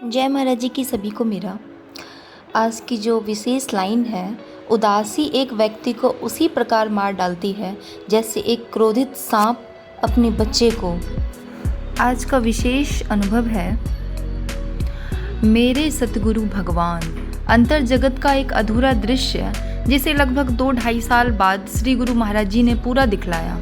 जय महाराज जी की सभी को मेरा। आज की जो विशेष लाइन है, उदासी एक व्यक्ति को उसी प्रकार मार डालती है जैसे एक क्रोधित सांप अपने बच्चे को। आज का विशेष अनुभव है मेरे सतगुरु भगवान। अंतर जगत का एक अधूरा दृश्य जिसे लगभग 2-2.5 साल बाद श्री गुरु महाराज जी ने पूरा दिखलाया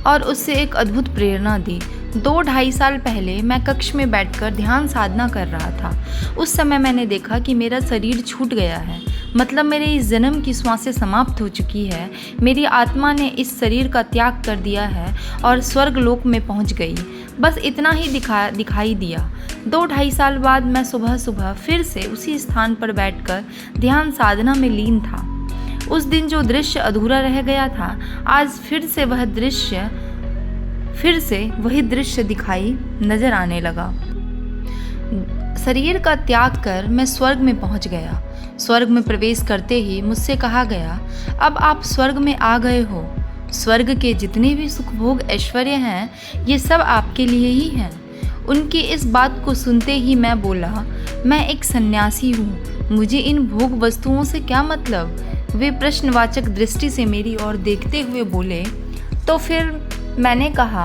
और उससे एक अद्भुत प्रेरणा दी। 2-2.5 साल पहले मैं कक्ष में बैठकर ध्यान साधना कर रहा था। उस समय मैंने देखा कि मेरा शरीर छूट गया है, मतलब मेरे इस जन्म की श्वासें समाप्त हो चुकी है। मेरी आत्मा ने इस शरीर का त्याग कर दिया है और स्वर्ग लोक में पहुंच गई। बस इतना ही दिखाई दिया। 2-2.5 साल बाद मैं सुबह सुबह फिर से उसी स्थान पर बैठकर ध्यान साधना में लीन था। उस दिन जो दृश्य अधूरा रह गया था, आज फिर से वही दृश्य दिखाई नजर आने लगा। शरीर का त्याग कर मैं स्वर्ग में पहुंच गया। स्वर्ग में प्रवेश करते ही मुझसे कहा गया, अब आप स्वर्ग में आ गए हो। स्वर्ग के जितने भी सुख भोग ऐश्वर्य हैं, ये सब आपके लिए ही हैं। उनकी इस बात को सुनते ही मैं बोला, मैं एक सन्यासी हूँ, मुझे इन भोग वस्तुओं से क्या मतलब। वे प्रश्नवाचक दृष्टि से मेरी ओर देखते हुए बोले। तो फिर मैंने कहा,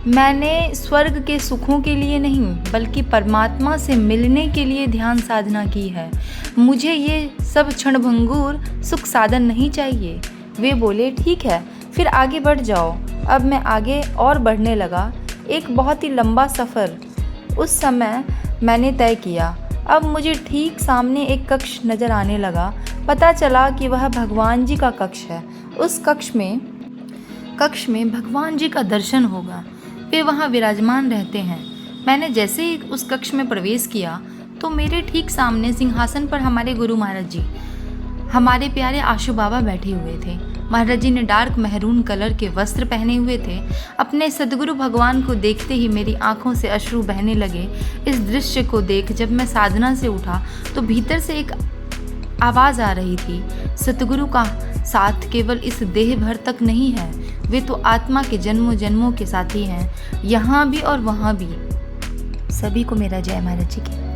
मैंने स्वर्ग के सुखों के लिए नहीं बल्कि परमात्मा से मिलने के लिए ध्यान साधना की है। मुझे ये सब क्षणभंगुर सुख साधन नहीं चाहिए। वे बोले, ठीक है, फिर आगे बढ़ जाओ। अब मैं आगे और बढ़ने लगा। एक बहुत ही लंबा सफ़र उस समय मैंने तय किया। अब मुझे ठीक सामने एक कक्ष नज़र आने लगा। पता चला कि वह भगवान जी का कक्ष है। उस कक्ष में भगवान जी का दर्शन होगा। वे वहाँ विराजमान रहते हैं। मैंने जैसे ही उस कक्ष में प्रवेश किया तो मेरे ठीक सामने सिंहासन पर हमारे गुरु महाराज जी, हमारे प्यारे आशु बाबा बैठे हुए थे। महाराज जी ने डार्क मैरून कलर के वस्त्र पहने हुए थे। अपने सदगुरु भगवान को देखते ही मेरी आंखों से अश्रु बहने लगे। इस दृश्य को देख जब मैं साधना से उठा तो भीतर से एक आवाज़ आ रही थी, सतगुरु का साथ केवल इस देह भर तक नहीं है, वे तो आत्मा के जन्मों जन्मों के साथी हैं, यहाँ भी और वहाँ भी। सभी को मेरा जय महाराज जी की।